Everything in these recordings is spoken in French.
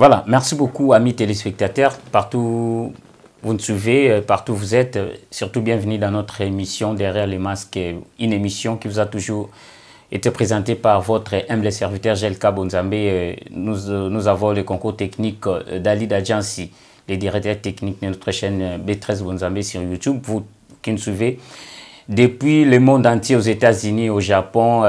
Voilà, merci beaucoup amis téléspectateurs, partout vous nous suivez, partout vous êtes, surtout bienvenue dans notre émission Derrière les masques, une émission qui vous a toujours été présentée par votre humble serviteur Jelka Bonzambe. Nous avons le concours technique d'Ali Dadjansi, les directeurs techniques de notre chaîne B13 Bonzambe sur YouTube, vous qui nous suivez depuis le monde entier, aux États-Unis, au Japon,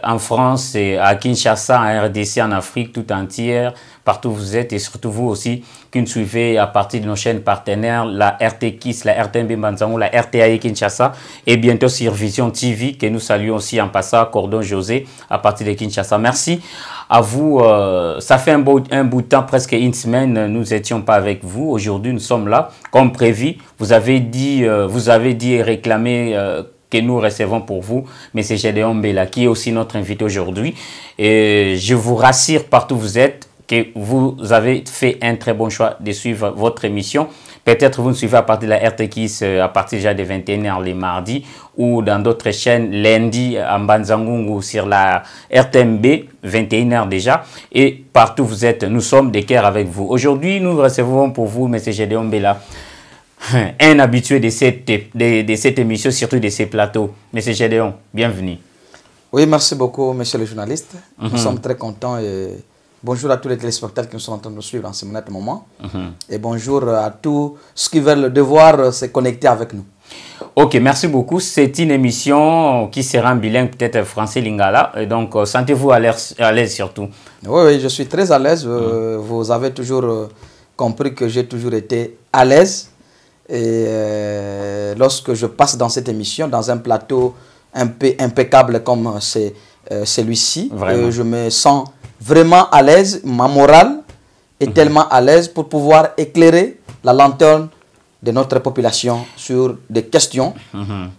en France, à Kinshasa, en RDC, en Afrique tout entière, partout où vous êtes, et surtout vous aussi qui nous suivez à partir de nos chaînes partenaires, la RT-KIS, la RTNB Banzangou, la RTAI Kinshasa, et bientôt sur Vision TV, que nous saluons aussi en passant, Cordon José, à partir de Kinshasa. Merci à vous. Ça fait un bout de temps, presque une semaine, nous n'étions pas avec vous. Aujourd'hui, nous sommes là, comme prévu. Vous avez dit et réclamé que nous recevons pour vous M. Gédéon Mbela, qui est aussi notre invité aujourd'hui. Et je vous rassure partout où vous êtes que vous avez fait un très bon choix de suivre votre émission. Peut-être vous nous suivez à partir de la RTKIS à partir déjà de 21h les mardis ou dans d'autres chaînes lundi en Banzangungu sur la RTMB 21h déjà. Et partout où vous êtes, nous sommes de cœur avec vous. Aujourd'hui, nous recevons pour vous M. Gédéon Mbela, un habitué de cette émission, surtout de ces plateaux. M. Gédéon, bienvenue. Oui, merci beaucoup, monsieur le journaliste. Nous sommes très contents et bonjour à tous les téléspectateurs qui nous sont en train de nous suivre en ce moment. Et bonjour à tous ceux qui veulent devoir se connecter avec nous. Ok, merci beaucoup. C'est une émission qui sera en bilingue, peut-être français lingala. Et donc, sentez-vous à l'aise surtout? Oui, je suis très à l'aise. Vous avez toujours compris que j'ai toujours été à l'aise. Et lorsque je passe dans cette émission, dans un plateau un peu impeccable comme c'est celui-ci, je me sens vraiment à l'aise. Ma morale est tellement à l'aise pour pouvoir éclairer la lanterne de notre population sur des questions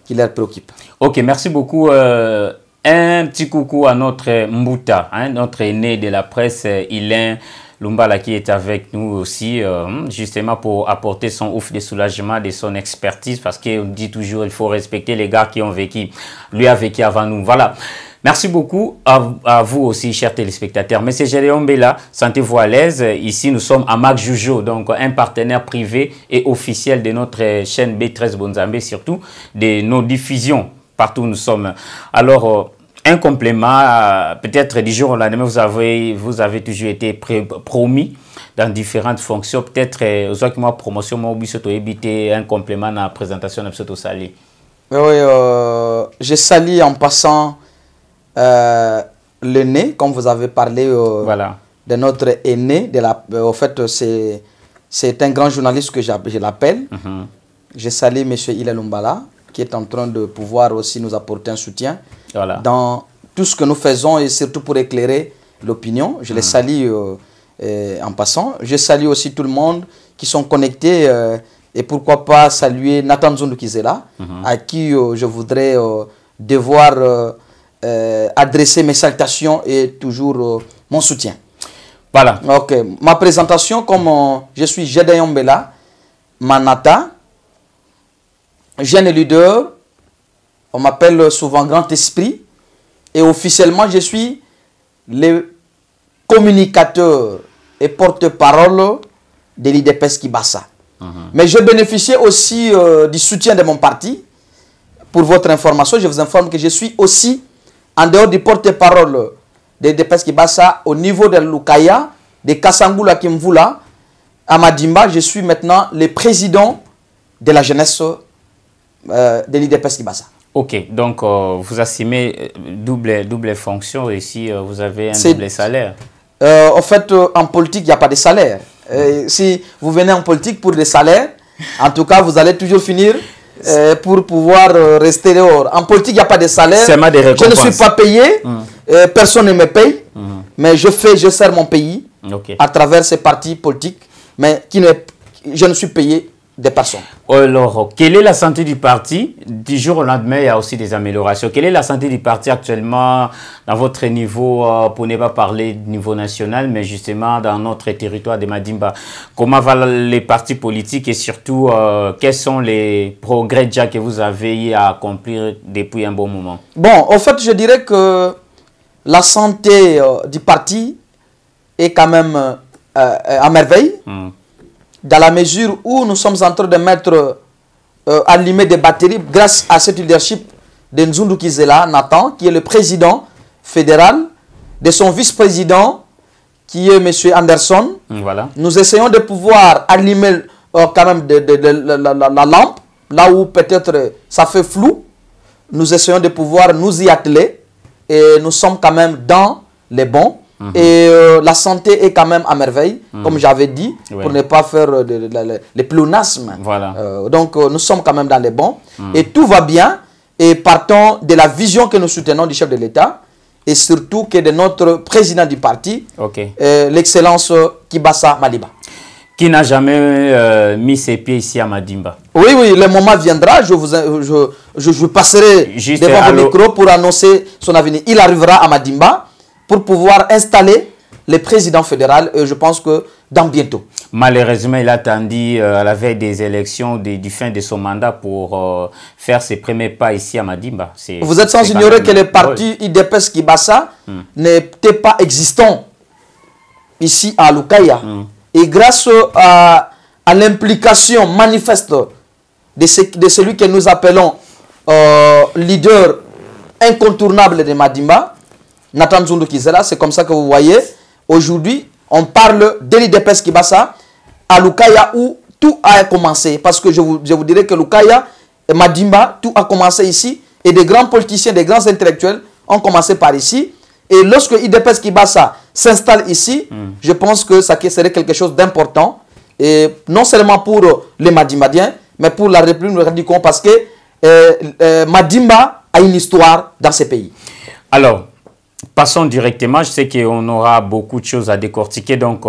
qui leur préoccupent. Ok, merci beaucoup. Un petit coucou à notre Mbouta, notre aîné de la presse, Ilain Lumbala, qui est avec nous aussi, justement pour apporter son ouf de soulagement, de son expertise, parce qu'on dit toujours il faut respecter les gars qui ont vécu. Lui a vécu avant nous. Voilà. Merci beaucoup à vous aussi, chers téléspectateurs. Monsieur Gédéon Mbela, sentez-vous à l'aise. Ici, nous sommes à Mac Joujou, donc un partenaire privé et officiel de notre chaîne B13 Bonzambe, surtout de nos diffusions partout où nous sommes. Alors, un complément, peut-être du jour au lendemain, vous avez toujours été promis dans différentes fonctions. Peut-être, aux autres mois, promotion, moi, éviter un complément dans la présentation de ce Sali. Oui, je salue en passant l'aîné, comme vous avez parlé voilà, de notre aîné. Au fait, c'est un grand journaliste que je l'appelle. Je salue M. Ilain Lumbala, qui est en train de pouvoir aussi nous apporter un soutien dans tout ce que nous faisons et surtout pour éclairer l'opinion. Je les salue en passant. Je salue aussi tout le monde qui sont connectés et pourquoi pas saluer Nathan Zundu Kizela, à qui je voudrais devoir adresser mes salutations et toujours mon soutien. Voilà. Ok. Ma présentation, comme je suis Gédéon Mbela, Manata, jeune leader, on m'appelle souvent Grand Esprit, et officiellement je suis le communicateur et porte-parole de l'IDPS Kibasa. Mais je bénéficie aussi du soutien de mon parti. Pour votre information, je vous informe que je suis aussi en dehors du porte-parole de l'IDPS Kibasa au niveau de Lukaya, de Kassangula Kimvula, à Madimba. Je suis maintenant le président de la jeunesse de l'IDPS Kibasa. Ok, donc vous assumez double fonction ici, vous avez un double salaire. En fait, en politique, il n'y a pas de salaire. Si vous venez en politique pour des salaires, en tout cas, vous allez toujours finir pour pouvoir rester dehors. En politique, il n'y a pas de salaire. Je ne suis pas payé, personne ne me paye, mais je sers mon pays à travers ces partis politiques, mais je ne suis payé des personnes. Alors, quelle est la santé du parti? Du jour au lendemain, il y a aussi des améliorations. Quelle est la santé du parti actuellement dans votre niveau, pour ne pas parler du niveau national, mais justement dans notre territoire de Madimba? Comment vont les partis politiques et surtout, quels sont les progrès déjà que vous avez à accomplir depuis un bon moment? Bon, en fait, je dirais que la santé du parti est quand même à merveille, dans la mesure où nous sommes en train de mettre allumer des batteries grâce à cette leadership de Nzundu Kizela, Nathan, qui est le président fédéral, de son vice-président, qui est M. Anderson. Voilà. Nous essayons de pouvoir allumer quand même la lampe, là où peut-être ça fait flou. Nous essayons de pouvoir nous y atteler et nous sommes quand même dans les bons. Et la santé est quand même à merveille, comme j'avais dit, pour ne pas faire les pléonasmes. Voilà. Donc nous sommes quand même dans les bons. Et tout va bien. Et partons de la vision que nous soutenons du chef de l'État et surtout que de notre président du parti, l'excellence Kibasa Maliba. Qui n'a jamais mis ses pieds ici à Madimba. Oui, oui, le moment viendra. Je passerai juste devant le micro pour annoncer son avenir. Il arrivera à Madimba pour pouvoir installer le président fédéral, je pense que dans bientôt. Malheureusement, il a attendu à la veille des élections du fin de son mandat pour faire ses premiers pas ici à Madimba. Vous êtes sans ignorer que le parti IDPS Kibasa n'était pas existant ici à Lukaya. Et grâce à l'implication manifeste de celui que nous appelons leader incontournable de Madimba, Nathan Nzundu Kizela, c'est comme ça que vous voyez. Aujourd'hui, on parle de l'IDPS Kibasa à Lukaya où tout a commencé. Parce que je vous dirais que Lukaya et Madimba, tout a commencé ici. Et des grands politiciens, des grands intellectuels ont commencé par ici. Et lorsque l'IDPS Kibasa s'installe ici, je pense que ça serait quelque chose d'important. Et non seulement pour les Madimbadiens, mais pour la République du Congo. Parce que Madimba a une histoire dans ce pays. Alors, passons directement, je sais qu'on aura beaucoup de choses à décortiquer, donc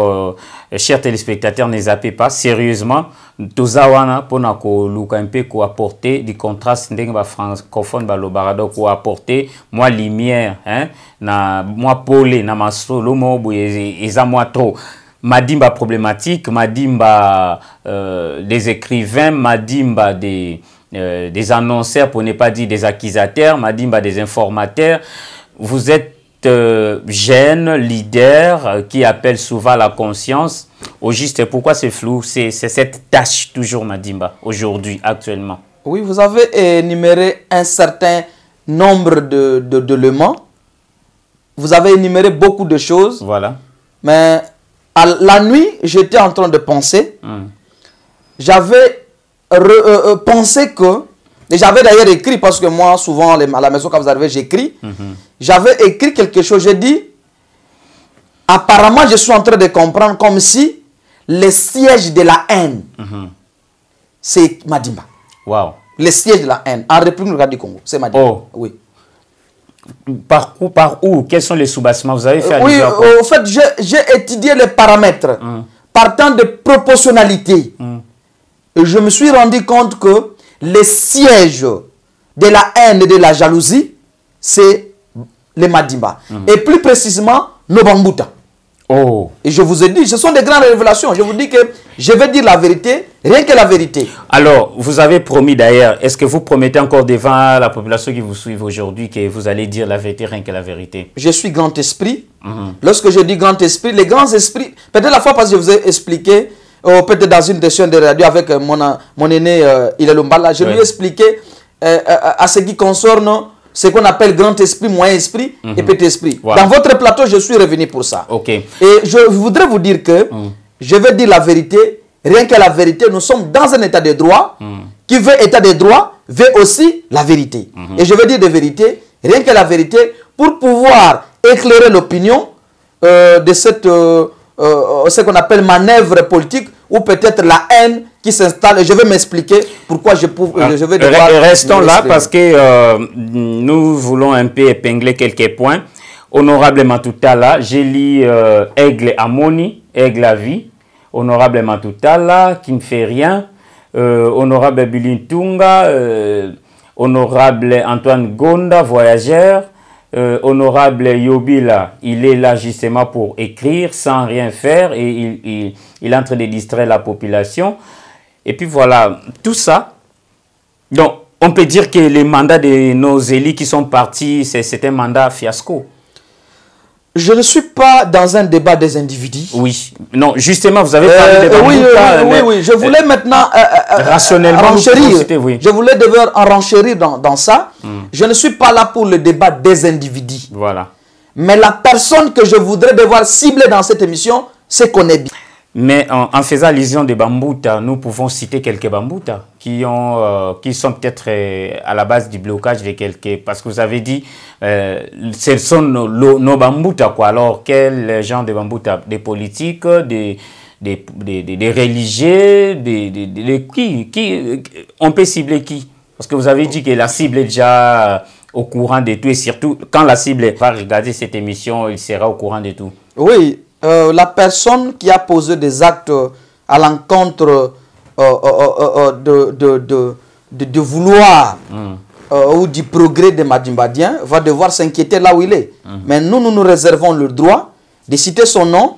chers téléspectateurs, ne zappez pas, sérieusement, Tozawana, pour nous apporter du contraste francophone, pour apporter moi lumière, moi polé, moi solo, moi trop. Madimba problématique, Madimba des écrivains, Madimba des annonceurs, pour ne pas dire des accusateurs, Madimba des informateurs. Vous êtes jeune leader qui appelle souvent la conscience. Au juste, pourquoi c'est flou? C'est cette tâche toujours, Madimba, aujourd'hui, actuellement. Oui, vous avez énuméré un certain nombre d'éléments. Vous avez énuméré beaucoup de choses. Voilà. Mais la nuit, j'étais en train de penser. J'avais pensé que... Et j'avais d'ailleurs écrit, parce que moi, souvent, à la maison, quand vous arrivez, j'écris. J'avais écrit quelque chose. J'ai dit, apparemment, je suis en train de comprendre comme si le siège de la haine, c'est Madimba. Wow. Le siège de la haine, en République du Congo, c'est Madimba. Oh. Oui. Par où? Quels sont les sous-bassements? Vous avez fait oui, au fait, j'ai étudié les paramètres. Partant de proportionnalité. Et je me suis rendu compte que le siège de la haine et de la jalousie, c'est les Madimba. Et plus précisément, Nobambuta. Oh. Et je vous ai dit, ce sont des grandes révélations. Je vous dis que je vais dire la vérité, rien que la vérité. Alors, vous avez promis d'ailleurs, est-ce que vous promettez encore devant la population qui vous suit aujourd'hui que vous allez dire la vérité, rien que la vérité? Je suis grand esprit. Lorsque je dis grand esprit, les grands esprits, peut-être la fois parce que je vous ai expliqué, peut-être dans une session de radio avec mon aîné Ilel Lumbala, je lui ai expliqué à ce qui concerne ce qu'on appelle grand esprit, moyen esprit et petit esprit. Wow. Dans votre plateau, je suis revenu pour ça. Okay. Et je voudrais vous dire que je vais dire la vérité, rien que la vérité. Nous sommes dans un état de droit. Qui veut état de droit, veut aussi la vérité. Et je veux dire de vérité, rien que la vérité, pour pouvoir éclairer l'opinion de cette, ce qu'on appelle manœuvre politique, ou peut-être la haine qui s'installe. Et je vais m'expliquer pourquoi je vais devoir... Restons là parce que nous voulons un peu épingler quelques points. Honorable Matoutala, j'ai lu Aigle Amoni, Aigle à vie. Honorable Matoutala, qui ne fait rien. Honorable Bilintunga, honorable Antoine Gonda, voyageur. Honorable Yobila, il est là justement pour écrire sans rien faire et il est en train de distraire la population. Et puis voilà, tout ça. Donc, on peut dire que les mandats de nos élus qui sont partis, c'est un mandat fiasco. Je ne suis pas dans un débat des individus. Oui. Non, justement, vous avez parlé des Bambouta. Oui. Je voulais maintenant rationnellement renchérir. Oui. Je voulais devoir en renchérir dans ça. Je ne suis pas là pour le débat des individus. Voilà. Mais la personne que je voudrais devoir cibler dans cette émission, c'est qu'on est bien. Mais en faisant allusion des Bambouta, nous pouvons citer quelques Bambouta qui sont peut-être à la base du blocage de quelques... Parce que vous avez dit, ce sont nos Bambouta, quoi. Alors, quel genre de Bambouta? Des politiques, des religieux, qui on peut cibler qui? Parce que vous avez dit que la cible est déjà au courant de tout. Et surtout, quand la cible va regarder cette émission, il sera au courant de tout. Oui. La personne qui a posé des actes à l'encontre de vouloir ou du progrès des Madimbadiens va devoir s'inquiéter là où il est. Mais nous réservons le droit de citer son nom,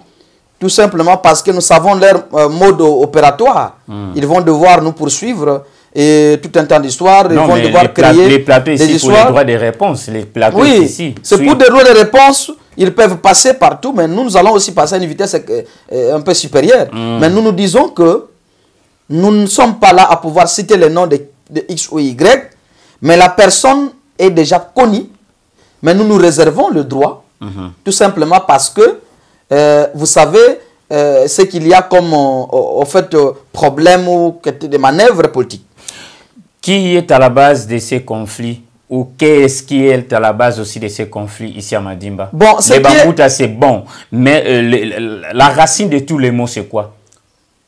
tout simplement parce que nous savons leur mode opératoire. Ils vont devoir nous poursuivre. Et tout un temps d'histoire, ils vont devoir créer les plateaux ici des histoires. Pour les droits de réponse. Les plateaux ici. C'est pour des droits de réponse. Ils peuvent passer partout, mais nous allons aussi passer à une vitesse un peu supérieure. Mais nous disons que nous ne sommes pas là à pouvoir citer les noms de X ou Y, mais la personne est déjà connue. Mais nous réservons le droit, tout simplement parce que, vous savez, ce qu'il y a comme problème ou des manœuvres politiques. Qui est à la base de ces conflits? Ou qu'est-ce qui est à la base aussi de ces conflits ici à Madimba? Bon, les Bambouta, c'est bon. Mais la racine de tous les mots, c'est quoi?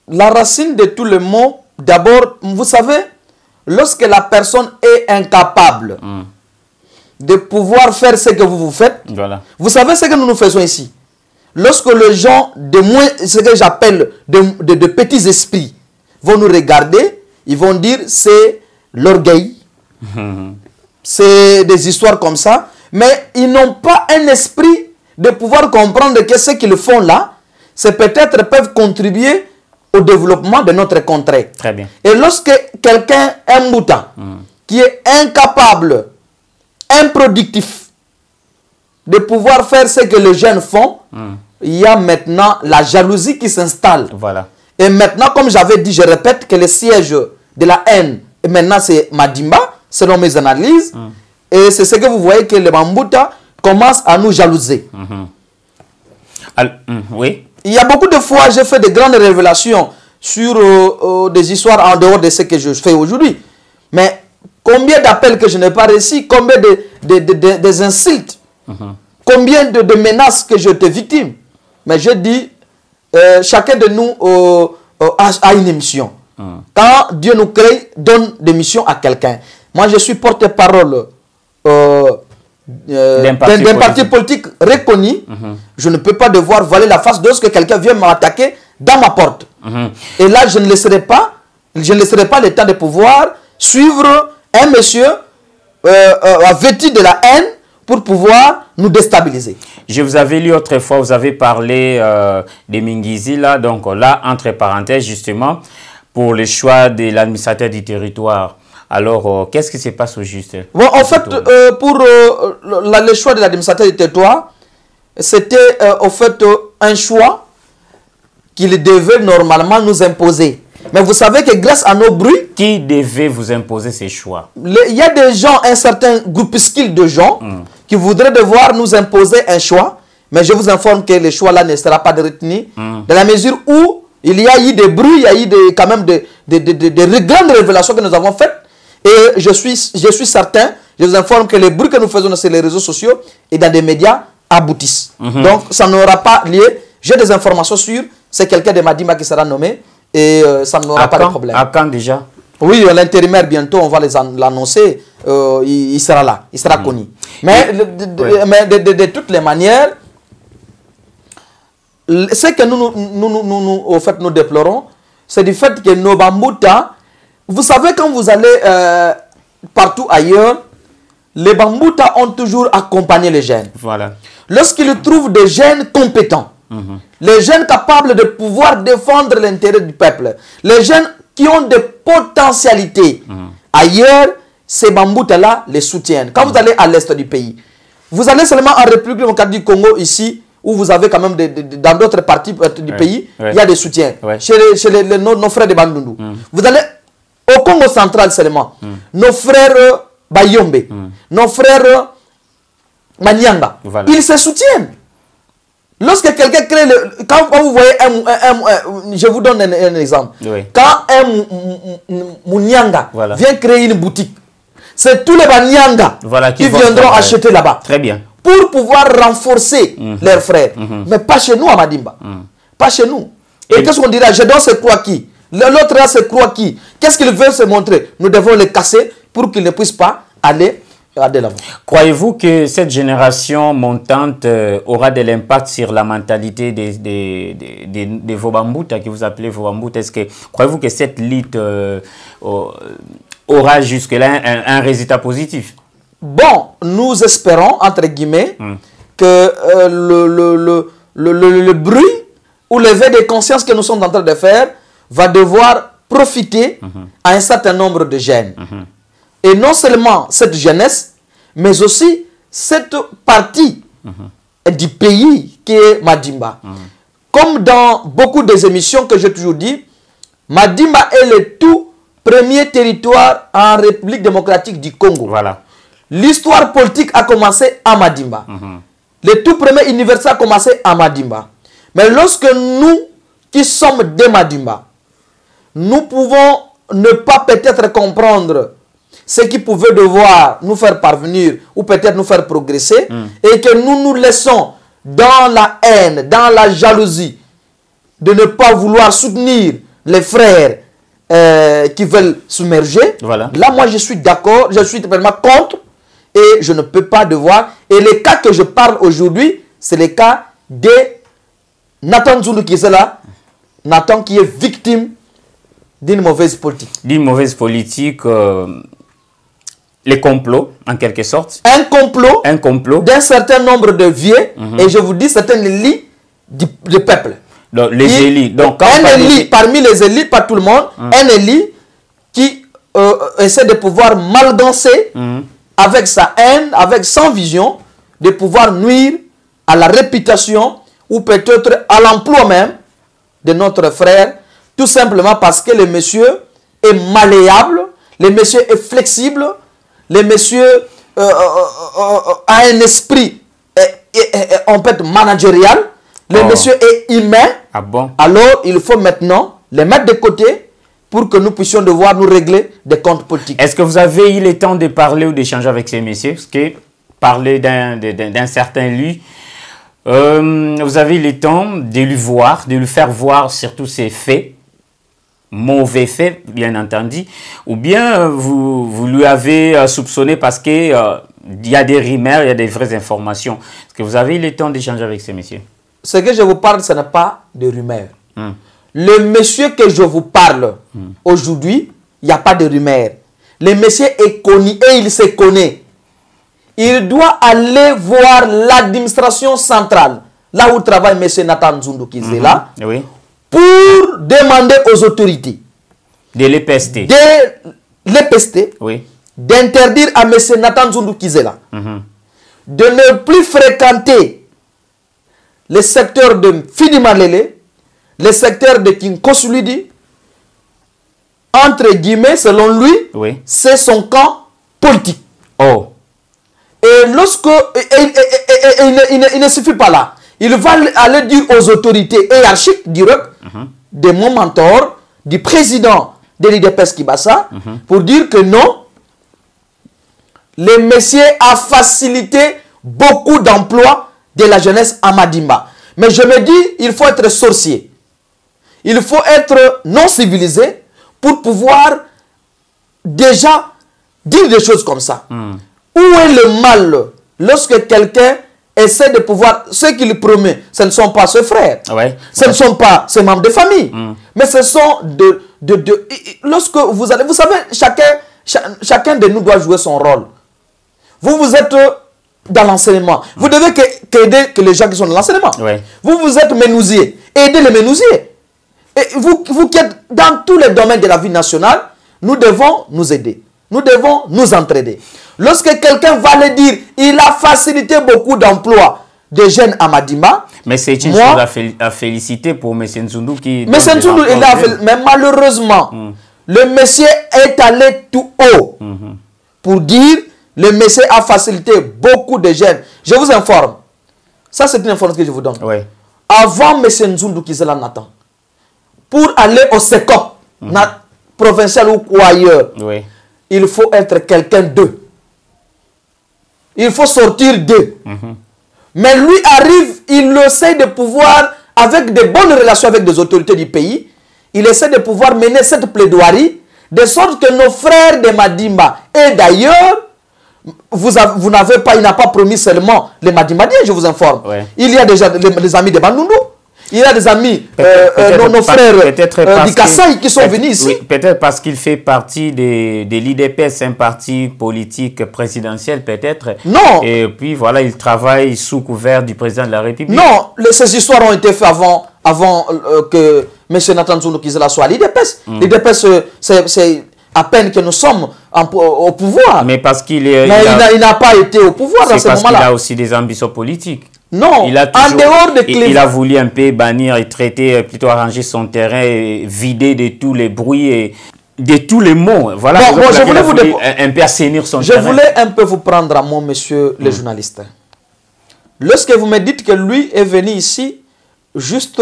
La racine de tous les mots, d'abord, vous savez, lorsque la personne est incapable de pouvoir faire ce que vous faites, voilà. Vous savez ce que nous faisons ici? Lorsque les gens, ce que j'appelle de petits esprits, vont nous regarder, ils vont dire c'est l'orgueil. C'est des histoires comme ça, mais ils n'ont pas un esprit de pouvoir comprendre que ce qu'ils font là, c'est peut-être peuvent contribuer au développement de notre contrée. Très bien. Et lorsque quelqu'un, un mouton, qui est incapable, improductif, de pouvoir faire ce que les jeunes font, il y a maintenant la jalousie qui s'installe. Voilà. Et maintenant, comme j'avais dit, je répète que le siège de la haine, et maintenant c'est Madimba, selon mes analyses. Et c'est ce que vous voyez que les Bambouta commencent à nous jalouser. Oui. Il y a beaucoup de fois, j'ai fait de grandes révélations sur des histoires en dehors de ce que je fais aujourd'hui. Mais combien d'appels que je n'ai pas reçus, combien des insultes, combien de menaces que je t'ai victime. Mais je dis, chacun de nous a une émission. Quand Dieu nous crée, donne des missions à quelqu'un. Moi, je suis porte-parole d'un parti politique reconnu. Je ne peux pas devoir voiler la face lorsque quelqu'un vient m'attaquer dans ma porte. Et là, je ne laisserai pas le temps de pouvoir suivre un monsieur vêtu de la haine pour pouvoir nous déstabiliser. Je vous avais lu autrefois, vous avez parlé de Mingizi, là, donc là, entre parenthèses, justement, pour le choix de l'administrateur du territoire. Alors, qu'est-ce qui se passe au juste? Bon, en fait, pour le choix de l'administrateur du territoire, c'était en fait un choix qu'il devait normalement nous imposer. Mais vous savez que grâce à nos bruits... Qui devait vous imposer ces choix? Il y a des gens, un certain groupuscule de gens qui voudraient devoir nous imposer un choix. Mais je vous informe que le choix là ne sera pas retenu. Dans la mesure où il y a eu des bruits, il y a eu quand même des grandes révélations que nous avons faites. Et je suis certain, je vous informe que les bruits que nous faisons sur les réseaux sociaux et dans des médias aboutissent. Donc ça n'aura pas lieu. J'ai des informations sûres. C'est quelqu'un de Madimba qui sera nommé. Et ça n'aura pas de problème. À quand déjà? Oui, l'intérimaire, bientôt, on va l'annoncer. Il sera là, il sera connu. Mais, de toutes les manières, ce que nous déplorons, c'est du fait que nos Bambouta, vous savez, quand vous allez partout ailleurs, les Bambouta ont toujours accompagné les jeunes. Voilà. Lorsqu'ils trouvent des jeunes compétents, les jeunes capables de pouvoir défendre l'intérêt du peuple, les jeunes qui ont des potentialités ailleurs, ces Bambouta-là les soutiennent. Quand vous allez à l'est du pays, Vous allez seulement en République démocratique du Congo, ici, où vous avez quand même, dans d'autres parties du pays, il y a des soutiens. Chez nos frères de Bandundu. Vous allez au Congo central seulement. Nos frères Bayombe, nos frères Manianga, ils se soutiennent. Lorsque quelqu'un crée quand vous voyez je vous donne un exemple. Quand un Munyanga vient créer une boutique, c'est tous les Banyanga qui viendront acheter là-bas. Très bien. Pour pouvoir renforcer leurs frères. Mais pas chez nous à Madimba. Pas chez nous. Et qu'est-ce qu'on dira? Je dois se croire qui? L'autre là se croit qui? Qu'est-ce qu'il veut se montrer? Nous devons les casser pour qu'ils ne puissent pas aller de l'avant. Croyez-vous que cette génération montante aura de l'impact sur la mentalité des Vobambuta, que vous appelez Vobambuta? Croyez-vous que cette lutte aura jusque-là un résultat positif? Bon, nous espérons, entre guillemets, que le bruit ou l'éveil des consciences que nous sommes en train de faire va devoir profiter à un certain nombre de jeunes. Et non seulement cette jeunesse, mais aussi cette partie du pays qui est Madimba. Comme dans beaucoup des émissions que j'ai toujours dit, Madimba est le tout premier territoire en République démocratique du Congo. Voilà. L'histoire politique a commencé à Madimba. Le tout premier université a commencé à Madimba. Mais lorsque nous, qui sommes des Madimba, nous pouvons ne pas peut-être comprendre ce qui pouvait devoir nous faire parvenir ou peut-être nous faire progresser et que nous nous laissons dans la haine, dans la jalousie de ne pas vouloir soutenir les frères qui veulent submerger. Voilà. Là, moi, je suis d'accord, je suis totalement contre et je ne peux pas devoir. Et les cas que je parle aujourd'hui, c'est les cas de Nathan Nzundu qui est là, Nathan qui est victime d'une mauvaise politique. D'une mauvaise politique, les complots, en quelque sorte. Un complot d'un certain nombre de vieux, et je vous dis, c'est un élit du peuple. Donc, les élites. Donc, un élit, parmi les élites, pas tout le monde, un élit qui essaie de pouvoir malgancer avec sa haine, avec sa vision, de pouvoir nuire à la réputation ou peut-être à l'emploi même de notre frère, tout simplement parce que le monsieur est malléable, le monsieur est flexible, le monsieur a un esprit en fait managérial, le monsieur est humain. Ah bon? Alors il faut maintenant les mettre de côté pour que nous puissions devoir nous régler des comptes politiques. Est-ce que vous avez eu le temps de parler ou d'échanger avec ces messieurs? Parce que parler d'un certain lui, vous avez eu le temps de lui voir, de lui faire voir surtout ses faits, mauvais faits, bien entendu, ou bien vous lui avez soupçonné parce qu'il y a des rumeurs, il y a des vraies informations. Est-ce que vous avez eu le temps d'échanger avec ces messieurs? Ce que je vous parle, ce n'est pas de rumeurs. Le monsieur que je vous parle aujourd'hui, il n'y a pas de rumeurs. Le monsieur est connu et il se connaît. Il doit aller voir l'administration centrale, là où travaille M. Nathan Nzundu Kizela, oui, pour demander aux autorités de l'EPST, oui, d'interdire à M. Nathan Nzundu Kizela de ne plus fréquenter le secteur de Fidimalele, le secteur de Kinkosulidi. Entre guillemets, selon lui, oui, c'est son camp politique. Oh. Et lorsque il ne suffit pas là, il va aller dire aux autorités hiérarchiques directes de mon mentor, du président de l'IDPS Kibasa, pour dire que non, le monsieur a facilité beaucoup d'emplois de la jeunesse à Madimba. Mais je me dis, il faut être sorcier. Il faut être non civilisé pour pouvoir déjà dire des choses comme ça. Où est le mal lorsque quelqu'un essaie de pouvoir... Ce qu'il promet, ce ne sont pas ses frères. Ouais. Ce ne sont pas ses membres de famille. Mais ce sont lorsque vous allez... Vous savez, chacun de nous doit jouer son rôle. Vous êtes dans l'enseignement. Vous devez aider que les gens qui sont dans l'enseignement. Ouais. Vous êtes menuisier. Aidez les menuisiers. Et vous qui êtes dans tous les domaines de la vie nationale, nous devons nous aider. nous devons nous entraider. Lorsque quelqu'un va le dire, il a facilité beaucoup d'emplois des jeunes à Madimba. Mais c'est une chose à féliciter pour M. Nzundu qui... M. Nzundu, mais malheureusement, le monsieur est allé tout haut pour dire le monsieur a facilité beaucoup de jeunes. Je vous informe. Ça, c'est une information que je vous donne. Oui. Avant M. Nzundu Kizela Nathan, pour aller au SECOP, provincial ou ailleurs, oui, il faut être quelqu'un d'eux. Il faut sortir d'eux. Mais lui arrive, il essaie de pouvoir, avec de bonnes relations avec des autorités du pays, il essaie de pouvoir mener cette plaidoirie, de sorte que nos frères de Madimba et d'ailleurs, vous n'avez pas, il n'a pas promis seulement les Madimbadiens, je vous informe. Ouais. Il y a déjà les amis de Bandundu, il y a des amis, nos frères du Kassai qui sont venus ici. Oui, peut-être parce qu'il fait partie de l'IDPS, un parti politique présidentiel peut-être. Non. Et puis voilà, il travaille sous couvert du président de la République. Non, ces histoires ont été faites avant que M. Nathan Nzundu Kizela soit à l'IDPS. L'IDPS, c'est à peine que nous sommes au pouvoir. Mais parce qu'il il n'a pas été au pouvoir dans ce moment-là. C'est parce qu'il a aussi des ambitions politiques. Non, en dehors de il a voulu un peu bannir et traiter, plutôt arranger son terrain, et vider de tous les bruits et de tous les mots. Voilà, bon, je voulais vous un peu assainir son terrain. Je voulais un peu vous prendre à mon monsieur le journaliste. Lorsque vous me dites que lui est venu ici juste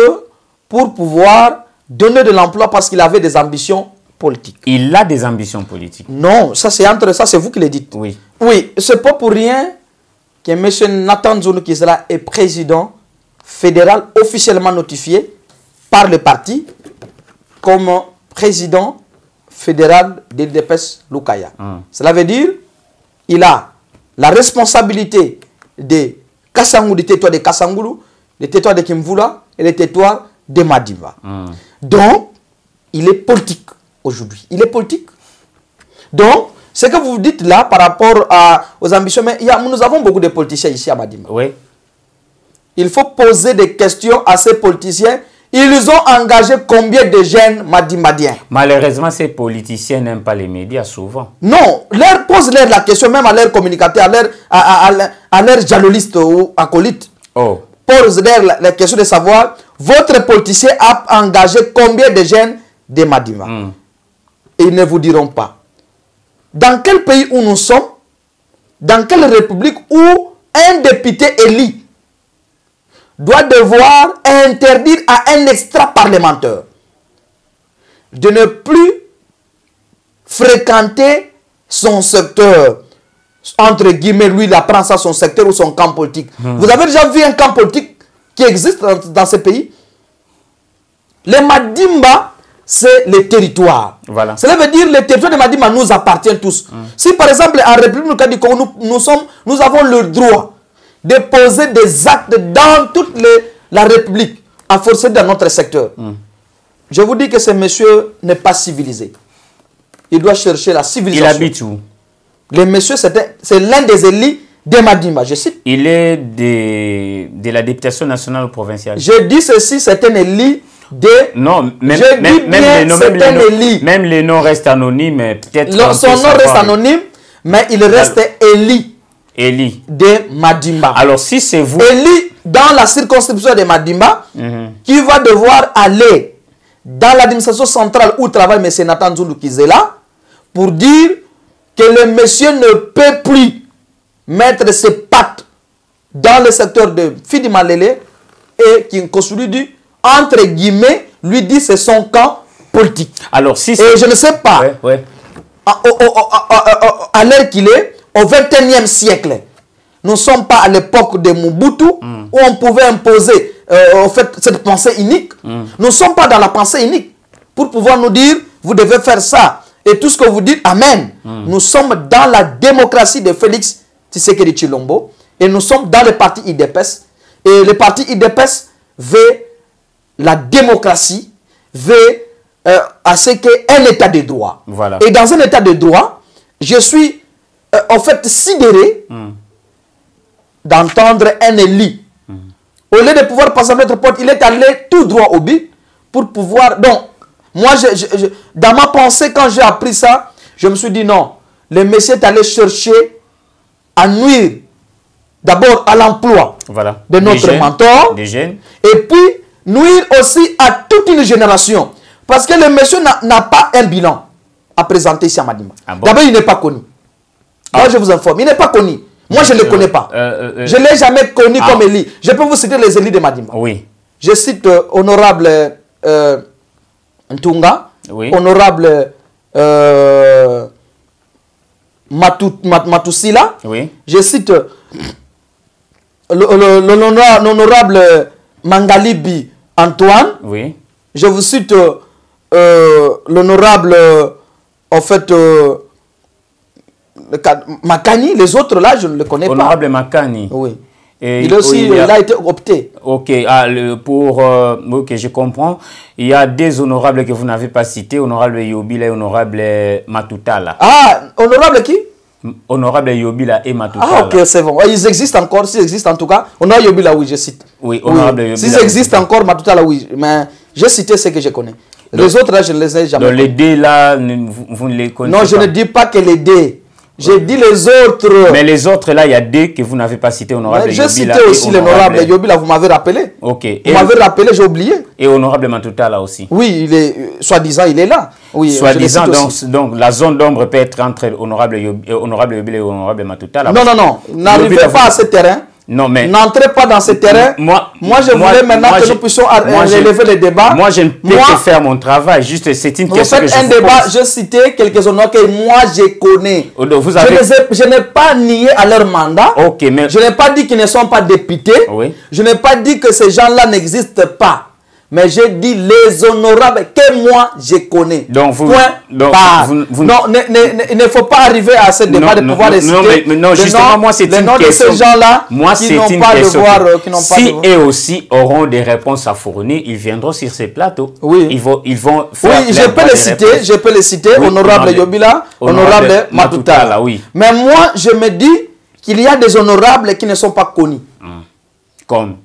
pour pouvoir donner de l'emploi parce qu'il avait des ambitions politiques. Il a des ambitions politiques. Non, ça c'est vous qui le dites. Oui. Oui, c'est pas pour rien que M. Nathan Nzundu Kizela est président fédéral officiellement notifié par le parti comme président fédéral de l'IDPS Lukaya. Cela veut dire qu'il a la responsabilité des Kassangou, des territoires de Kassangoulou, des territoires de Kimvula et des territoires de Madimba. Donc, il est politique aujourd'hui. Il est politique. Donc, ce que vous dites là par rapport aux ambitions, mais nous avons beaucoup de politiciens ici à Madimba. Oui. Il faut poser des questions à ces politiciens. Ils ont engagé combien de jeunes madimbadiens? Malheureusement, ces politiciens n'aiment pas les médias souvent. Non, pose-leur la question, même à leurs communicateurs, à leurs journalistes ou acolytes. Oh. Pose-leur la question de savoir, votre politicien a engagé combien de jeunes de Madimba? Et ils ne vous diront pas. Dans quel pays où nous sommes, dans quelle république où un député élu doit devoir interdire à un extra-parlementaire de ne plus fréquenter son secteur, entre guillemets, lui il apprend ça son secteur ou son camp politique. Vous avez déjà vu un camp politique qui existe dans ce pays? Les Madimba, c'est le territoire. Voilà. Cela veut dire que le territoire de Madimba nous appartient tous. Si par exemple en République du Congo, nous avons le droit de poser des actes dans toute la République, à forcer dans notre secteur. Je vous dis que ce monsieur n'est pas civilisé. Il doit chercher la civilisation. Il habite où? Le monsieur, c'est l'un des élus de Madimba, je cite. Il est de la députation nationale ou provinciale. Je dis ceci, c'est un élu non, même les noms restent anonymes. Son nom reste anonyme, mais il reste élu de Madimba. Alors si c'est vous... Élu dans la circonscription de Madimba, qui va devoir aller dans l'administration centrale où travaille M. Nathan Nzundu Kizela pour dire que le monsieur ne peut plus mettre ses pattes dans le secteur de Fidi Malele et qui construit du entre guillemets, lui dit c'est son camp politique. Alors, si et je ne sais pas, à l'heure qu'il est, au XXIe siècle, nous ne sommes pas à l'époque de Mobutu, où on pouvait imposer en fait, cette pensée unique. Nous ne sommes pas dans la pensée unique, pour pouvoir nous dire, vous devez faire ça. Et tout ce que vous dites, amen. Nous sommes dans la démocratie de Félix Tshisekedi Tshilombo, et nous sommes dans le parti IDPS. Et le parti IDPS veut la démocratie, veut à ce qu'il y ait un état de droit. Voilà. Et dans un état de droit, je suis en fait sidéré d'entendre un élu. Au lieu de pouvoir passer à notre porte, il est allé tout droit au but pour pouvoir... Donc, moi, dans ma pensée, quand j'ai appris ça, je me suis dit non, le monsieur est allé chercher à nuire d'abord à l'emploi de notre mentor, et puis nuire aussi à toute une génération. Parce que le monsieur n'a pas un bilan à présenter ici à Madimba. D'abord, il n'est pas connu. Moi, je vous informe, il n'est pas connu. Moi, je ne le connais pas. Je ne l'ai jamais connu comme élit. Je peux vous citer les élites de Madimba. Oui. Je cite honorable Ntunga, honorable Matousila. Oui. Je cite l'honorable Mangalibi Antoine. Oui. Je vous cite l'honorable, en fait, Makani. Les autres là, je ne le connais pas. Honorable Makani. Oui. Et il a été opté. Ok, ok, je comprends. Il y a des honorables que vous n'avez pas cités, honorable Yobila et honorable Matutala. Ah, honorable qui? Honorable Yobila et Matutala. Ah, ok, c'est bon. Ils existent encore, s'ils existent en tout cas. Honorable Yobila, oui, je cite. Oui, honorable Yobila. S'ils existent encore, Matutala, oui. Mais j'ai cité ceux que je connais. Les autres là, je ne les ai jamais. Donc les deux là, vous ne les connaissez pas? Non, je ne dis pas que les deux. J'ai dit les autres. Mais les autres, là, il y a deux que vous n'avez pas cité, honorable Yobila. J'ai cité aussi l'honorable Yobila, vous m'avez rappelé. Ok. Vous m'avez rappelé, j'ai oublié. Et honorable Matuta, là aussi. Oui, il est, soi-disant, il est là. Oui, soi-disant, donc la zone d'ombre peut être entre honorable Yobila et honorable Matuta. Non, non, non. N'arrivez pas à ce terrain. Non, mais... N'entrez pas dans ce terrain. Moi, je voulais maintenant que nous puissions relever les débats. Moi, je ne peux que faire mon travail. Juste, c'est une question que je vous pose. Vous faites un débat, je citais quelques honneurs que moi, je connais. Je n'ai pas nié à leur mandat. Okay, mais... Je n'ai pas dit qu'ils ne sont pas députés. Oui. Je n'ai pas dit que ces gens-là n'existent pas. Mais j'ai dit les honorables que moi je connais. Donc vous, non, il ne faut pas arriver à ce débat de pouvoir décider. Non, justement, moi c'est une question. De ces gens-là qui n'ont pas de voir, si eux aussi auront des réponses à fournir, ils viendront sur ces plateaux. Oui. Ils vont faire. Oui, je peux les citer. Oui, honorable Yobila, honorable Matuta. Oui. Mais moi, je me dis qu'il y a des honorables qui ne sont pas connus. Comme.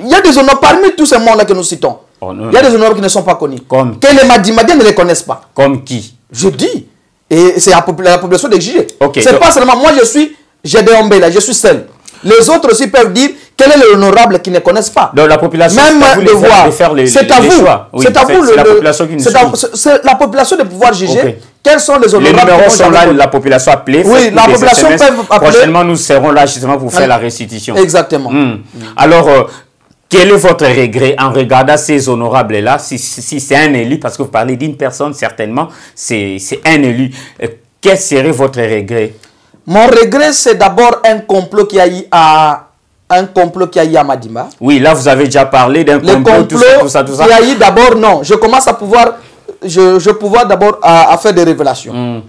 Il y a des honorables parmi tous ces mondes-là que nous citons. Il y a des honorables qui ne sont pas connus. Comme que les Madimadiens ne les connaissent pas. Comme qui? Je dis. Et c'est la population de juger. Okay, c'est pas seulement moi, je suis Gédéon-Béla, je suis seul. Les autres aussi peuvent dire quel est l'honorable qui ne connaissent pas. Donc la population, même de voir. C'est à vous. C'est à vous. C'est la population qui nous suit. C'est la population de pouvoir juger. Okay. Quels sont les honorables? Les numéros sont là, la population appelée. Oui, la population peut appeler. Prochainement, nous serons là justement pour faire la restitution. Exactement. Alors, quel est votre regret en regardant ces honorables-là, si c'est un élu, parce que vous parlez d'une personne, certainement, c'est un élu. Quel serait votre regret? Mon regret, c'est d'abord un complot qui a eu à Madimba. Oui, là, vous avez déjà parlé d'un complot, tout ça. Il y a eu d'abord, non, je commence à pouvoir, d'abord à faire des révélations.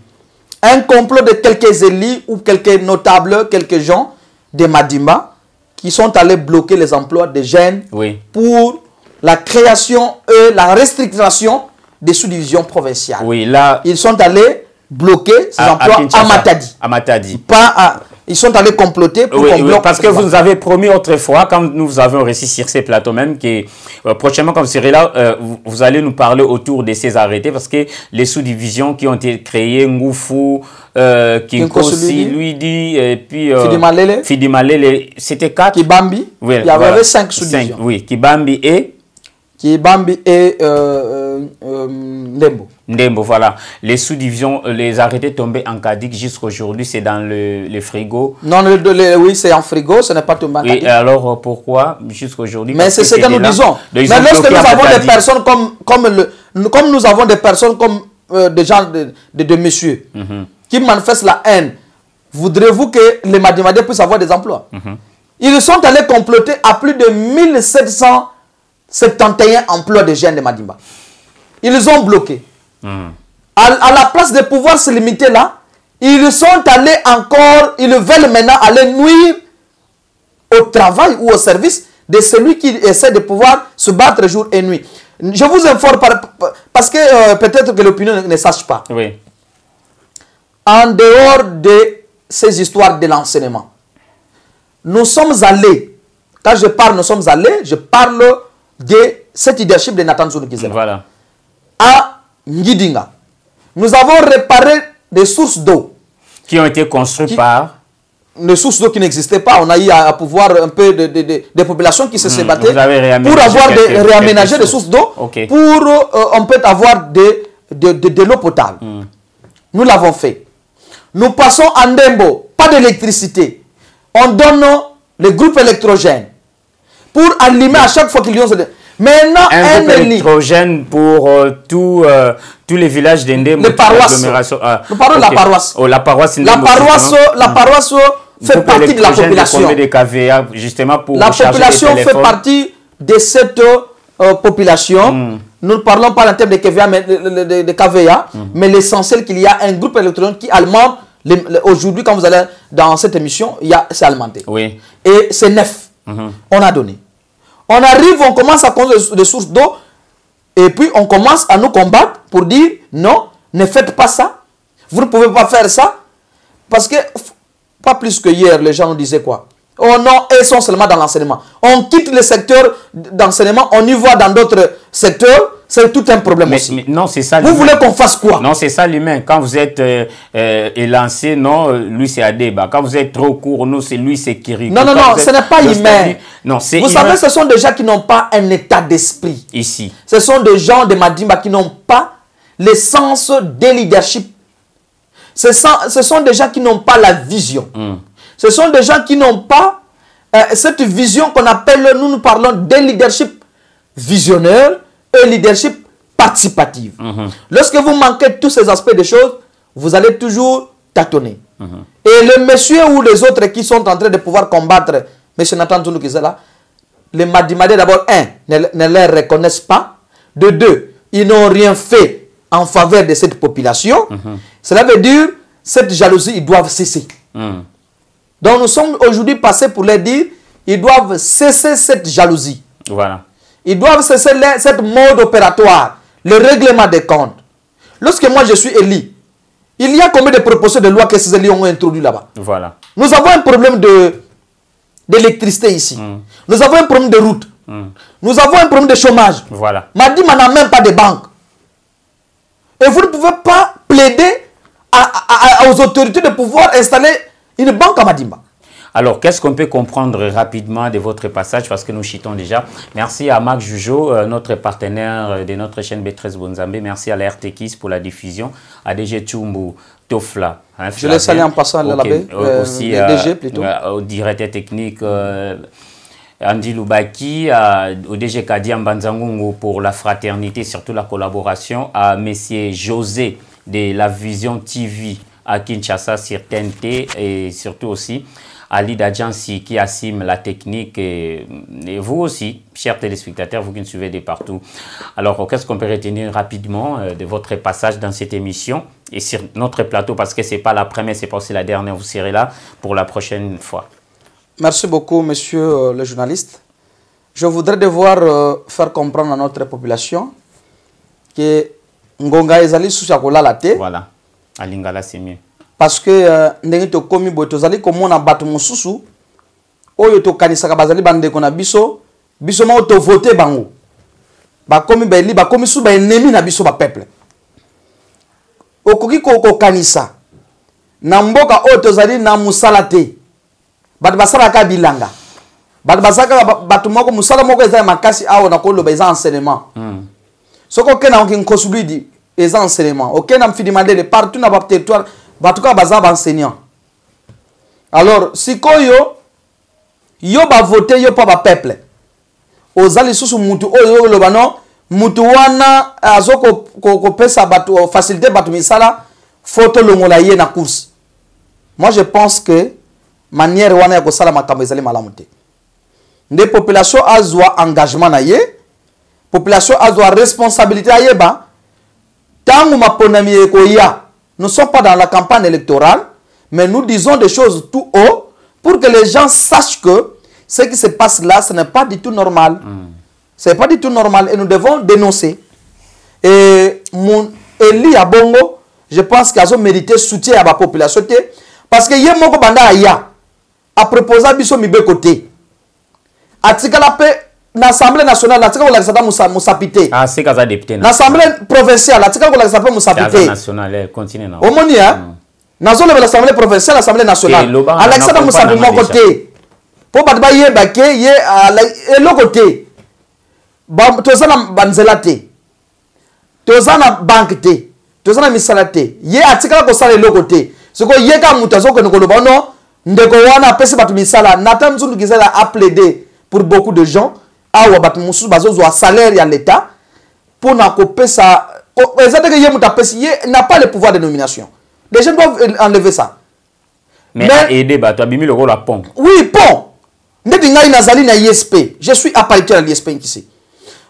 Un complot de quelques élus ou quelques notables, quelques gens de Madimba, qui sont allés bloquer les emplois des jeunes pour la création et la restriction des sous-divisions provinciales. Oui, là... Ils sont allés bloquer ces emplois à Matadi. À Matadi. Ils sont allés comploter pour qu'on bloque. Parce que vous nous avez promis autrefois, quand nous avons réussi sur ces plateaux même, que prochainement, comme vous serez là, vous allez nous parler autour de ces arrêtés, parce que les sous-divisions qui ont été créées, Ngoufou, Kinkosi, Luidi, et puis Fidi Malele, c'était 4. Kibambi, oui, il y avait 5 sous-divisions. Oui, Kibambi et Ndembo. Ndembo, voilà. Les sous-divisions, les arrêtés tombés en Kadik jusqu'à aujourd'hui, c'est dans le frigo. Non, oui, c'est en frigo, ce n'est pas tombé en Kadik. Et alors, pourquoi jusqu'à aujourd'hui? Mais c'est ce que nous disons. Mais lorsque nous avons des personnes comme nous avons des personnes comme des gens de messieurs qui manifestent la haine, voudrez-vous que les Madimadiens puissent avoir des emplois? Ils sont allés comploter à plus de 1771 emplois de jeunes de Madimba. Ils ont bloqué. À la place de pouvoir se limiter là, ils sont allés encore, ils veulent maintenant aller nuire au travail ou au service de celui qui essaie de pouvoir se battre jour et nuit. Je vous informe parce que peut-être que l'opinion ne sache pas. Oui. En dehors de ces histoires de l'enseignement, nous sommes allés, quand je parle nous sommes allés, je parle de cette leadership de Nathan Zulu Gizela. Voilà. À Ngidinga, nous avons réparé des sources d'eau. qui ont été construits par les sources d'eau qui n'existaient pas. On a eu à pouvoir un peu des populations qui se battaient pour avoir réaménager des sources d'eau pour on peut avoir de l'eau potable. Nous l'avons fait. Nous passons à Ndembo, pas d'électricité. On donne les groupes électrogènes pour allumer à chaque fois qu'il y a... Maintenant, un groupe électrogène pour tous les villages d'Ndembo. Les paroisses. Nous parlons de la paroisse. Oh, la paroisse La paroisse fait partie de la population. De KVA, justement pour la population fait partie de cette population. Nous ne parlons pas en termes de KVA, mais l'essentiel qu'il y a un groupe électrogène qui alimente. Aujourd'hui, quand vous allez dans cette émission, c'est alimenté. Oui. Et c'est neuf. On a donné. On arrive, on commence à construire des sources d'eau. Et puis, on commence à nous combattre pour dire, non, ne faites pas ça. Vous ne pouvez pas faire ça. Parce que, pas plus que hier, les gens nous disaient quoi? Oh non, ils sont seulement dans l'enseignement. On quitte le secteur d'enseignement, on y voit dans d'autres secteurs. C'est tout un problème aussi. Mais non, c'est ça. Vous voulez qu'on fasse quoi? Non, c'est ça l'humain. Quand vous êtes élancé, non, lui c'est Adeba. Quand vous êtes trop court, non, c'est lui c'est Kiri. Non, ce n'est pas humain. Non, c'est vous savez, ce sont des gens qui n'ont pas un état d'esprit. Ici. Ce sont des gens de Madimba qui n'ont pas le sens de leadership. Ce sont des gens qui n'ont pas la vision. Ce sont des gens qui n'ont pas cette vision qu'on appelle, nous parlons de leadership visionnaire et leadership participatif. Lorsque vous manquez tous ces aspects des choses, vous allez toujours tâtonner. Et le monsieur ou les autres qui sont en train de pouvoir combattre M. Nathan Tundou qui est là, les Madimadé d'abord, ne les reconnaissent pas. De deux, ils n'ont rien fait en faveur de cette population. Cela veut dire, cette jalousie, ils doivent cesser. Donc nous sommes aujourd'hui passés pour leur dire, ils doivent cesser cette jalousie. Voilà. Ils doivent cesser cette mode opératoire, le règlement des comptes. Lorsque moi je suis élu, il y a combien de propositions de loi que ces élus ont introduit là-bas? Voilà. Nous avons un problème d'électricité ici. Nous avons un problème de route. Nous avons un problème de chômage. Voilà. Madima n'a même pas de banque. Et vous ne pouvez pas plaider aux autorités de pouvoir installer une banque à Madimba. Alors, qu'est-ce qu'on peut comprendre rapidement de votre passage parce que nous chitons déjà. Merci à Marc Jujo, notre partenaire de notre chaîne B13 Bonzambé. Merci à la RTKIS pour la diffusion. À DG Tchumbu Tofla. Hein, je laisse aller en passant à l'abbé. Aussi DG plutôt. Au directeur technique Andy Loubaki, au DG Kadia Mbanzangungu pour la fraternité, surtout la collaboration. À Messieurs José de la Vision TV à Kinshasa sur TNT et surtout aussi Ali Dadjansi qui assume la technique et vous aussi, chers téléspectateurs, vous qui nous suivez de partout. Alors, qu'est-ce qu'on peut retenir rapidement de votre passage dans cette émission et sur notre plateau parce que ce n'est pas la première, ce n'est pas aussi la dernière, vous serez là pour la prochaine fois. Merci beaucoup, monsieur le journaliste. Je voudrais devoir faire comprendre à notre population que Ngonga Ezali Souchakola Late. Voilà, à Lingala c'est mieux. Parce que ndenge to komi boy tozali komona bato mosusu oyo to kanisaka bazali bande ko na biso ma to voter bango bakomi beli bakomi su ba ennemi na biso ba peuple okoki ko kanisa na mboka oyo tozali na musala te bato basala ka bilanga bato basaka bato moko musala moko eza makasi awo na koloba eza enseignement soko ke na nkosulidi eza enseignement ok na mfidimandele partout na ba territoire. En tout cas, bazar enseignant. Alors, si koyo yo ba voter yo pa ba peuple. Ozali susu mutu oyo lo bano mutu wana azoko ko pesa batu faciliter batu misala photo longola ye na course. Moi je pense que manière wana ya ko sala makambo ezali malamu te. Nde population azwa engagement na ye, population azwa responsabilité na ye ba tangu maponami ko ya. Nous ne sommes pas dans la campagne électorale, mais nous disons des choses tout haut pour que les gens sachent que ce qui se passe là, ce n'est pas du tout normal. Ce n'est pas du tout normal et nous devons dénoncer. Et mon Eli Abongo, je pense qu'ils ont mérité soutien à la population parce que hier moko banda aya a proposé biso mibe côté. Atikala pe l'Assemblée nationale, Moussapité. Ah, c'est Kaza député. L'Assemblée provinciale, Moussapité. nationale, continue. Omonia, Nazo le l'Assemblée provinciale, l'Assemblée nationale. Alexandre Moussa de mon côté. Pour battre yé baké yé à l'autre côté. Tozana banzelate. Tozana bankete. Tozana misalate. Yé atikala ko sala l'autre côté. Ce que yé ka mutazo que nous connaissons ndeko wana pesi batu misala. Nathan Nzundu Gizela a plaidé pour beaucoup de gens. Awa batu musu bazo zo salaire ya l'État pour na couper ça. Exactement yé mutapesi yé n'a pas le pouvoir de nomination. Les gens doivent enlever ça. Mais aider batu abimi le rôle à pont. Oui, pont. Ndeti ngai nazali na ISP. Je suis appareil à l'ISP ici.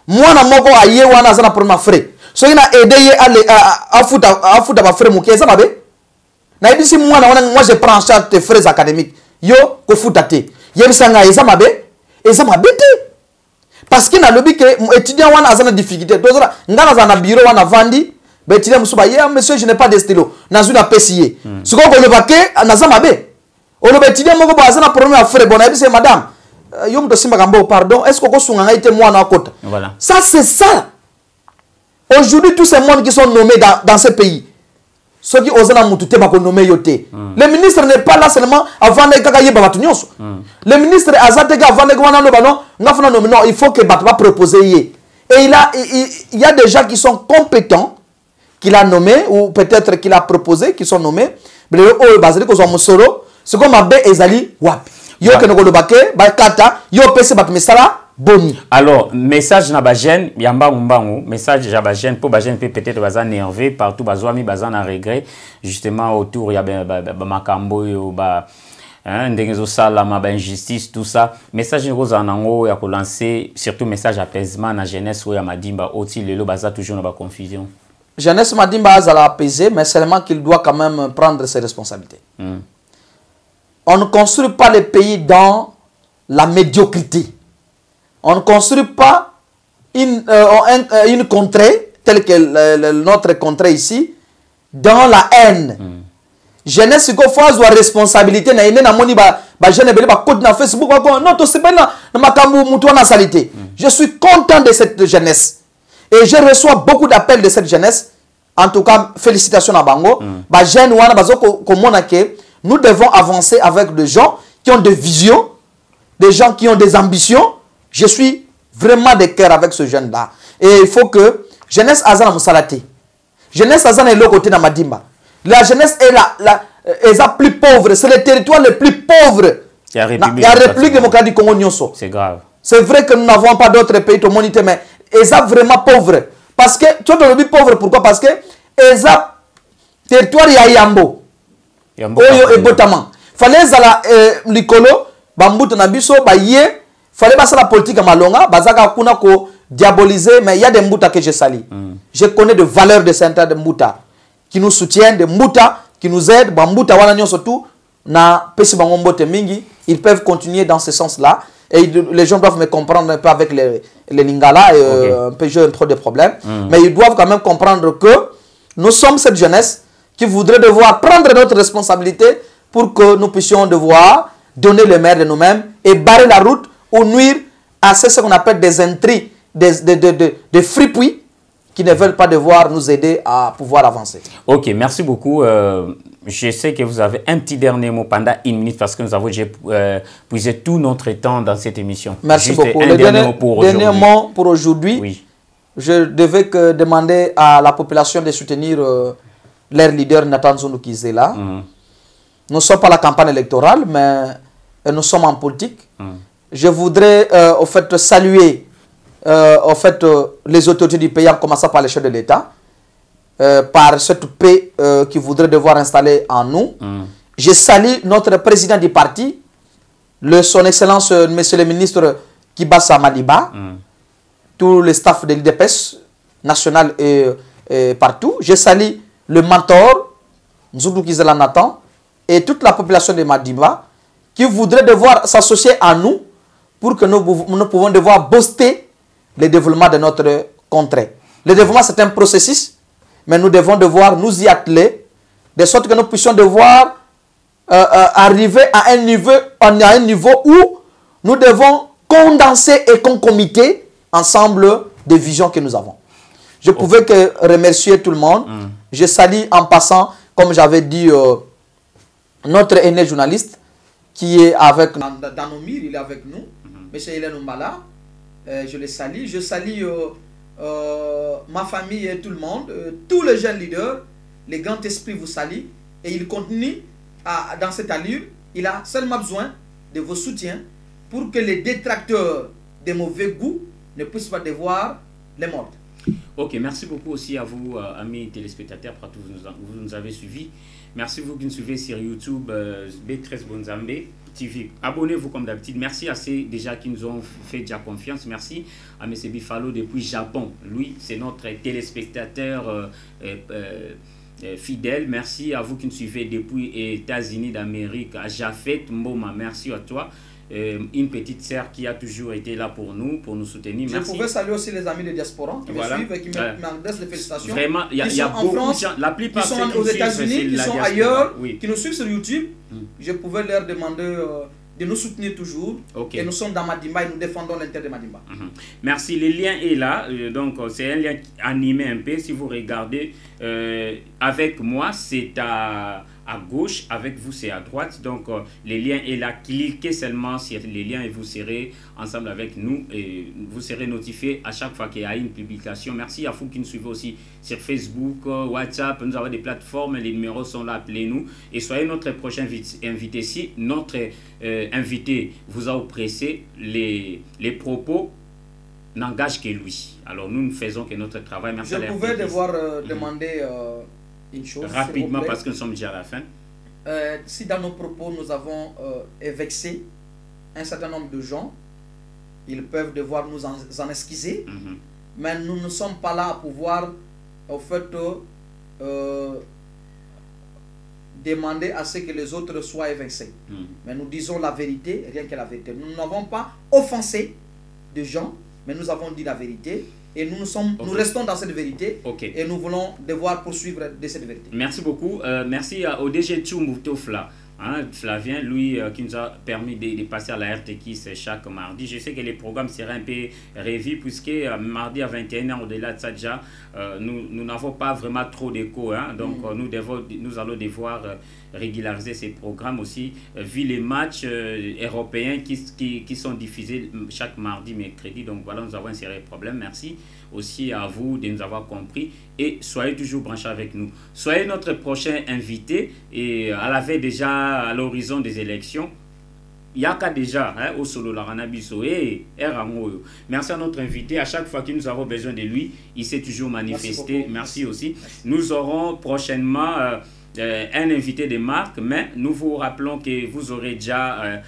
Moi na moko aye wana zana pour ma frère. So ina aider ye à futa ba frère mukie ça mabe. Na ibisi moi je prends en charge tes frais académiques. Yo ko futa te. Yebisanga eza mabe. Eza mabe te. Parce que na lobby que étudiant wana azana difficulté. Tozora ngana zana bureau wana vandi. Ben étudiant musuba ye monsieur je n'ai pas de stylo. Nazuna pesier. Ce qu'on ko le baké naza mabe. On a étudiant moko bazana problème à frère bon c'est madame. Yo mto simba kambo pardon. Est-ce que ko sunga ngaite moi na kota. Voilà. Ça c'est ça. Aujourd'hui tous ces monde qui sont nommés dans ce pays. Ceux qui osent te bako nommé yoté. Le ministre n'est pas là seulement avant de kaka yeba batu nyonso. Le ministre azateka avant de wana no bano ngafuna nommé non, il faut que batu va proposer yé. Et il y a des gens qui sont compétents qu'il a nommé ou peut-être qu'il a proposé qui sont nommés. Mais eux basé ko zo musoro, c'est comme abe ezali wapi. Yo ke no kolobake ba kata yo pese batu misala boni. Alors, message na ba jeune, yamba mbangu, message ja ba jeune pour ba jeune peut-être bazan nerveux partout bazwami bazan a regret justement autour ya ba makambo yo ba ndengezo sala ma ba injustice tout ça. Message ngo za nango ya ko lancer surtout message apaisement na jeunesse ya Madimba oti lelo baza toujours na ba confusion. Jeunesse Madimba azala apaiser mais seulement qu'il doit quand même prendre ses responsabilités. On ne construit pas le pays dans la médiocrité. On ne construit pas une contrée, telle que notre contrée ici, dans la haine. Jeunesse, il faut avoir responsabilité. Je suis content de cette jeunesse. Et je reçois beaucoup d'appels de cette jeunesse. En tout cas, félicitations à Bango. Nous devons avancer avec des gens qui ont des visions, des gens qui ont des ambitions. Je suis vraiment de cœur avec ce jeune-là. Et il faut que jeunesse Azana Moussalate. Jeunesse Azana est l'autre côté de Madimba. La jeunesse est la plus pauvre. C'est le territoire le plus pauvre. Il y a la République démocratique du Congo Nyonso. C'est grave. C'est vrai que nous n'avons pas d'autres pays de monité, mais ils sont vraiment pauvres. Parce que, tu as le pauvre, pourquoi? Parce que ils ont territoire Yambo. Oyo et Botaman. Fallait zala likolo, bambut nabiso, baye. Fallait passer la politique à Malonga, bazaka kuna ko diaboliser, mais il y a des Mbouta que je salue. Je connais des valeurs de Saint-Anne de Mbouta qui nous soutiennent, des Mbouta qui nous aident, Mbouta wana nyon surtout na pesi bangombote mingi, ils peuvent continuer dans ce sens-là et les gens doivent me comprendre un peu avec les lingala et un peu j'ai trop de problèmes, mais ils doivent quand même comprendre que nous sommes cette jeunesse qui voudrait devoir prendre notre responsabilité pour que nous puissions devoir donner le maire de nous-mêmes et barrer la route ou nuire à ce qu'on appelle des intrigues, des fripouilles qui ne veulent pas devoir nous aider à pouvoir avancer. Ok, merci beaucoup. Je sais que vous avez un petit dernier mot pendant une minute parce que nous avons puisé tout notre temps dans cette émission. Merci Juste beaucoup. Le dernier mot pour aujourd'hui. Oui. Je devais que demander à la population de soutenir leur leader Nathan Nzundu Gizela. Nous ne sommes pas à la campagne électorale, mais nous sommes en politique. Je voudrais au fait saluer les autorités du pays en commençant par les chefs de l'État par cette paix qu'ils voudraient devoir installer en nous. Je salue notre président du parti, son excellence monsieur le ministre Kibassa Madiba, tout le staff de l'IDPS national et partout. Je salue le mentor Nzundu Gizela Nathan et toute la population de Madiba qui voudrait devoir s'associer à nous pour que nous pouvons devoir booster le développement de notre contrée. Le développement, c'est un processus, mais nous devons devoir nous y atteler, de sorte que nous puissions devoir arriver à un niveau où nous devons condenser et concomiter ensemble des visions que nous avons. Je pouvais que remercier tout le monde. Je salue en passant, comme j'avais dit notre aîné journaliste qui est avec dans nos murs, il est avec nous, M. Hélène Oumbala. Je le salue. Je salue ma famille et tout le monde, tous les jeunes leaders. Les grands esprits vous saluent. Et il continue dans cette allure. Il a seulement besoin de vos soutiens pour que les détracteurs de mauvais goût ne puissent pas devoir les mordre. Ok, merci beaucoup aussi à vous, amis téléspectateurs, partout vous nous avez suivis. Merci vous qui nous suivez sur YouTube, B13 Bonzambe TV. Abonnez-vous comme d'habitude. Merci à ceux déjà qui nous ont fait déjà confiance. Merci à M. Bifalo depuis Japon. Lui, c'est notre téléspectateur fidèle. Merci à vous qui nous suivez depuis États-Unis d'Amérique, à Jafet Mboma. Merci à toi. Une petite sœur qui a toujours été là pour nous soutenir. Merci. Je pouvais saluer aussi les amis de diaspora qui me suivent et qui m'adressent des félicitations. Vraiment, il y a beaucoup de gens, la plupart qui sont aux États-Unis, qui sont ailleurs, qui nous suivent sur YouTube. Je pouvais leur demander de nous soutenir toujours. Et nous sommes dans Madimba et nous défendons l'intérêt de Madimba. Merci. Le lien est là. Donc, c'est un lien animé un peu. Si vous regardez avec moi, c'est à gauche, avec vous c'est à droite. Donc les liens est là, cliquez seulement sur les liens et vous serez ensemble avec nous et vous serez notifié à chaque fois qu'il y a une publication. Merci à vous qui nous suivez aussi sur Facebook, WhatsApp. Nous avons des plateformes, les numéros sont là, appelez-nous et soyez notre prochain invité. Si notre invité vous a oppressé, les propos n'engagent que lui. Alors nous ne faisons que notre travail. Merci. Je pouvais devoir demander une chose, rapidement, parce que nous sommes déjà à la fin. Si dans nos propos nous avons vexé un certain nombre de gens, ils peuvent devoir nous en excuser, mais nous ne sommes pas là à pouvoir au fait demander à ce que les autres soient vexés. Mais nous disons la vérité, rien que la vérité. Nous n'avons pas offensé de gens, mais nous avons dit la vérité. Et nous restons dans cette vérité et nous voulons devoir poursuivre de cette vérité. Merci beaucoup. Merci au DG Tchoumoutofla, Flavien, lui qui nous a permis de passer à la RTX chaque mardi. Je sais que les programmes seraient un peu revus puisque mardi à 21h, au-delà de ça déjà, nous n'avons pas vraiment trop d'écho. Donc nous allons devoir régulariser ces programmes aussi, vu les matchs européens qui sont diffusés chaque mardi, mercredi. Donc voilà, nous avons un sérieux problème. Merci aussi à vous de nous avoir compris et soyez toujours branchés avec nous. Soyez notre prochain invité et à la veille déjà à l'horizon des élections. Il y a qu'à déjà au solo la Ranabiso et merci à notre invité. À chaque fois que nous avons besoin de lui, il s'est toujours manifesté. Merci aussi. Nous aurons prochainement un invité de marque, mais nous vous rappelons que vous aurez déjà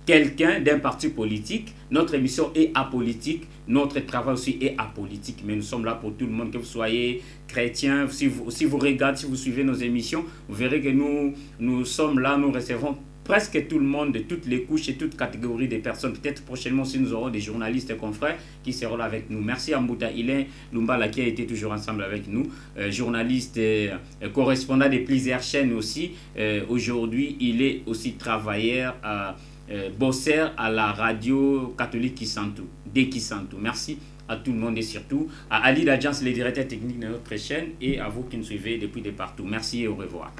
quelqu'un d'un parti politique. Notre émission est apolitique, notre travail aussi est apolitique, mais nous sommes là pour tout le monde, que vous soyez chrétien, si vous regardez, si vous suivez nos émissions, vous verrez que nous sommes là, nous recevons presque tout le monde, de toutes les couches et toutes catégories de personnes. Peut-être prochainement aussi nous aurons des journalistes et confrères qui seront là avec nous. Merci à Mbouta Hélène Oumbala qui a été toujours ensemble avec nous, journaliste et correspondant de plusieurs chaînes aussi. Aujourd'hui, il est aussi travailleur bosseur à la radio catholique Kisantu, de Kisantu. Merci à tout le monde et surtout à Ali D'Agence, le directeur technique de notre chaîne et à vous qui nous suivez depuis de partout. Merci et au revoir.